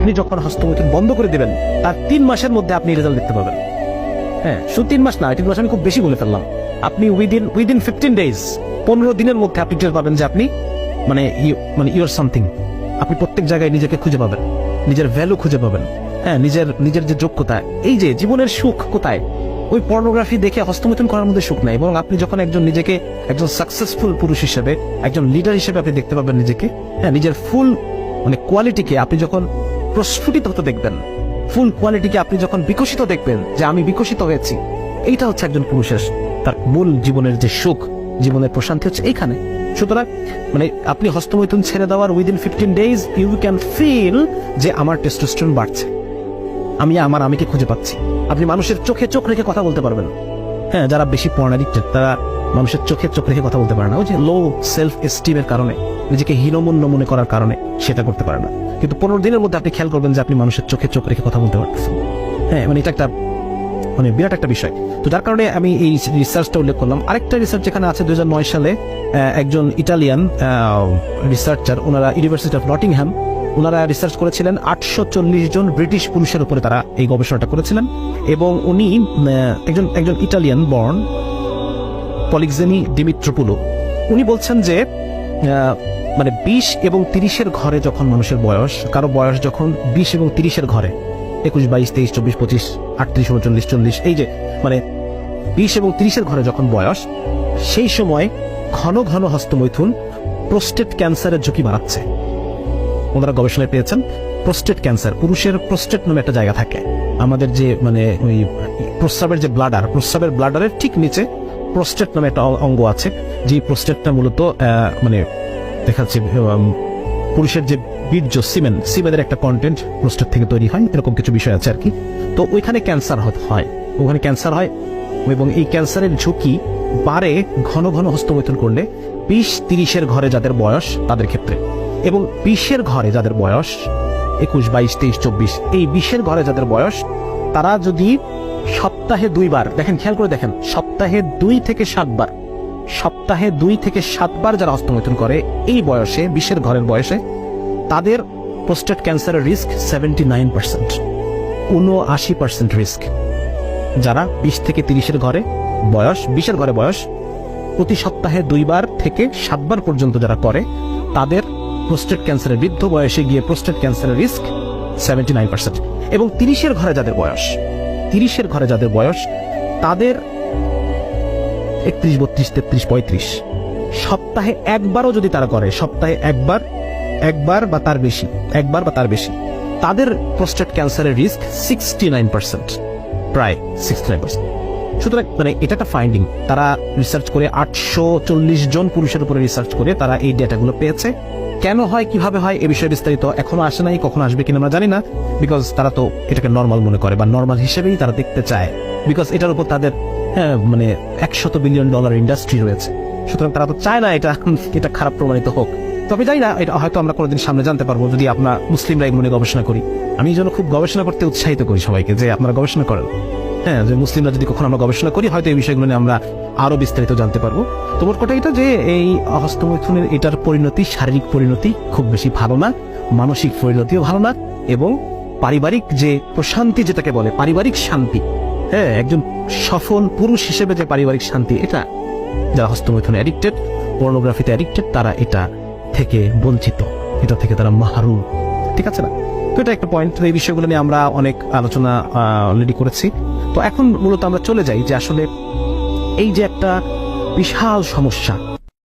আপনি যখন হস্তমৈথুন বন্ধ করে দেবেন তার 3 মাসের মধ্যে আপনি রেজাল্ট দেখতে পাবেন। হ্যাঁ, শুধু 3 মাস না, 3 মাস আমি খুব বেশি বলে ফেললাম। আপনি উইদিন 15 ডেজ, 15 দিনের মধ্যে আপনি টের পাবেন যে আপনি ইউর সামথিং। আপনি প্রত্যেক জায়গায় নিজেকে খুঁজে পাবেন, নিজের ভ্যালু খুঁজে পাবেন। হ্যাঁ, নিজের যে যোগ্যতা, এই যে জীবনের সুখ কোথায়, ওই পর্নোগ্রাফি দেখে হস্তমৈথুন করার মধ্যে সুখ নাই। এবং আপনি যখন নিজেকে একজন সাকসেসফুল পুরুষ হিসেবে, একজন লিডার হিসেবে আপনি দেখতে পাবেন নিজেকে, হ্যাঁ, নিজের ফুল কোয়ালিটিকে আপনি যখন প্রস্ফুটিত হতে দেখবেন, ফুল কোয়ালিটিকে আপনি যখন বিকশিত দেখবেন যে আমি বিকশিত হয়েছি, এইটা হচ্ছে একজন পুরুষের তার মূল জীবনের যে সুখ, জীবনের প্রশান্তি হচ্ছে এইখানে। সুতরাং আপনি হস্তমৈথুন ছেড়ে দেওয়ার within 15 days you can feel যে আমার টেস্টোস্টেরন বাড়ছে, আমি আমিকে খুঁজে পাচ্ছি। আপনি মানুষের চোখে চোখ রেখে কথা বলতে পারবেন। হ্যাঁ, যারা বেশি পর্ন অ্যাডিক্টেড তারা মানুষের চোখে চোখ রেখে কথা বলতে পারে না, ওই যে লো সেলফ এস্টিমের কারণে, নিজেকে হীনমন্য মনে করার কারণে সেটা করতে পারে না। কিন্তু 15 দিনের মধ্যে আপনি খেয়াল করবেন যে আপনি মানুষের চোখে চোখ রেখে কথা বলতে পারতেছেন। হ্যাঁ, এটা একটা বিরাট একটা বিষয়। তো যার কারণে আমি এই রিসার্চটা উল্লেখ করলাম। আরেকটা রিসার্চ যেখানে আছে 2009 সালে একজন ইটালিয়ান রিসার্চার, ওনারা ইউনিভার্সিটি অফ নটিংহ্যাম, ওনারা রিসার্চ করেছিলেন 840 জন ব্রিটিশ পুরুষের উপরে তারা এই গবেষণাটা করেছিলেন। এবং উনি একজন ইটালিয়ান বর্ন পলিক্সেনি ডিমিত্রোপুলো, উনি বলছেন যে 20 এবং 30-এর ঘরে যখন মানুষের বয়স, কারো বয়স যখন 20 এবং 30-এর ঘরে, 21, 22, 23, 24, 25, 38, 39, 40, এই যে 20 এবং 30-এর ঘরে যখন বয়স, সেই সময় ঘন ঘন হস্তমৈথুন প্রোস্টেট ক্যান্সারের ঝুঁকি বাড়াচ্ছে। ওনারা গবেষণায় পেয়েছেন প্রোস্টেট ক্যান্সার, পুরুষের প্রোস্টেট নামে একটা জায়গা থাকে, আমাদের যে ওই প্রস্রাবের যে ব্লাডার, প্রস্রাবের ব্লাডারের ঠিক নিচে প্রোস্টেট নামে একটা অঙ্গ আছে, যে প্রোস্টেটটা মূলত দেখা যাচ্ছে পুরুষের যে বীর্য, সিমেনের একটা কন্টেন্ট প্রোস্টেট থেকে তৈরি হয়, এরকম কিছু বিষয় আছে আর কি। তো ওইখানে ক্যান্সার হয়, ওখানে ক্যান্সার হয় এবং এই ক্যান্সারের ঝুঁকি বাড়ে ঘন ঘন হস্তমৈথুন করলে 20-30-এর ঘরে যাদের বয়স তাদের ক্ষেত্রে, এবং 20-এর ঘরে যাদের বয়স 21, 22, 23, 24, এই 20-এর ঘরে যাদের বয়স, তারা যদি সপ্তাহে 2 বার, দেখেন খেয়াল করে দেখেন, সপ্তাহে 2 থেকে 7 বার যারা হস্তমৈথুন করে এই বয়সে, 20-এর ঘরের বয়সে, তাদের প্রোস্টেট ক্যান্সারের রিস্ক 79%, 79% রিস্ক। যারা 20 থেকে 30-এর ঘরে বয়স, 20-এর ঘরে বয়স, প্রতি সপ্তাহে 2 বার থেকে 7 বার পর্যন্ত যারা করে, তাদের প্রোস্টেট ক্যান্সারের, বৃদ্ধ বয়সে গিয়ে প্রোস্টেট ক্যান্সারের রিস্ক 79%। এবং 30-এর ঘরে যাদের বয়স, 30-এর ঘরে যাদের বয়স, তাদের 31, 32, 33, 35 সপ্তাহে একবারও যদি তারা করে, সপ্তাহে একবার বা তার বেশি, তাদের প্রোস্টেট ক্যান্সারের রিস্ক 69%, প্রায় 69%। সুতরাং এটা একটা ফাইন্ডিং, তারা রিসার্চ করে 840 জন পুরুষের উপরে রিসার্চ করে তারা এই ডেটাগুলো পেয়েছে। কেন হয়, কিভাবে হয়, এ বিষয়ে বিস্তারিত এখনো আসে নাই, কখনো আসবে কিনা আমরা জানি না, বিকজ তারা তো এটাকে নর্মাল মনে করে বা নর্মাল হিসেবেই তারা দেখতে চায়, বিকজ এটার উপর তাদের $100 বিলিয়ন ইন্ডাস্ট্রি রয়েছে। সুতরাং তারা তো চায় না এটা খারাপ প্রমাণিত হোক। তবে জানি না, এটা হয়তো আমরা কোনোদিন সামনে জানতে পারবো যদি আমরা মুসলিমরা এগুলো নিয়ে গবেষণা করি। আমি এই জন্য খুব গবেষণা করতে উৎসাহিত করি সবাইকে যে আপনারা গবেষণা করেন। হ্যাঁ, যে মুসলিমরা যদি কখনো আমরা গবেষণা করি, হয়তো এই বিষয়গুলো নিয়ে আমরা আরো বিস্তারিত জানতে পারবো। তোমার কথা এটা যে এই হস্তমৈথুনের এটার পরিণতি, শারীরিক পরিণতি খুব বেশি ভালো না, মানসিক পরিণতিও ভালো না, এবং পারিবারিক যে প্রশান্তি, যেটাকে বলে পারিবারিক শান্তি, হ্যাঁ, একজন সফল পুরুষ হিসেবে যে পারিবারিক শান্তি, এটা যারা হস্তমৈথুনে অ্যাডিক্টেড, পর্নোগ্রাফিতে অ্যাডিক্টেড, তারা এটা থেকে বঞ্চিত, এটা থেকে তারা মাহরুম। ঠিক আছে না? তো এটা একটা পয়েন্ট। এই বিষয়গুলো নিয়ে আমরা অনেক আলোচনা অলরেডি করেছি। তো এখন মূলত আমরা চলে যাই যে আসলে এই যে একটা বিশাল সমস্যা,